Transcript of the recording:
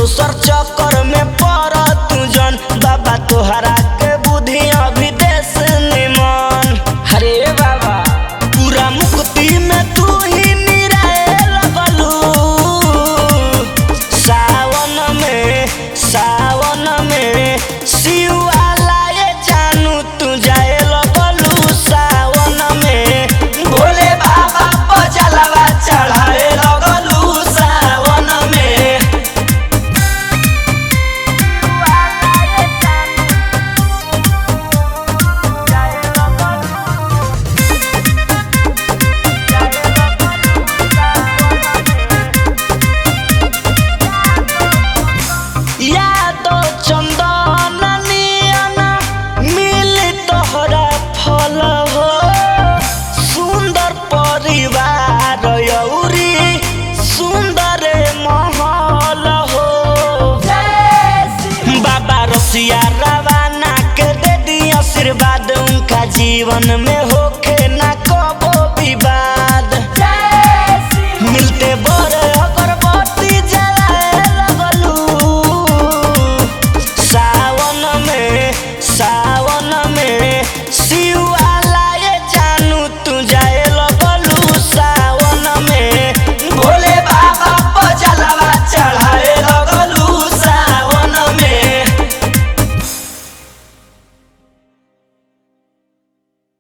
दोसर चक्कर में पड़ तू जन बाबा तोहरा के बुद्धि अभी देश निमन। हरे बाबा पूरा मुक्ति में तू ही निराए लगलू। सावन में शिवाला ये जानू तू जाए लगलू। सावन में भोले बाबा पर जलवा चढ़ाए लगलू। सावन में यादो चंदन नियन मिली तोहरा फल हो। सुंदर परिवार यौरी सुंदर महल हो। बाबा रसिया रवाना के दे दी आशीर्वाद उनका जीवन में होखे ना कब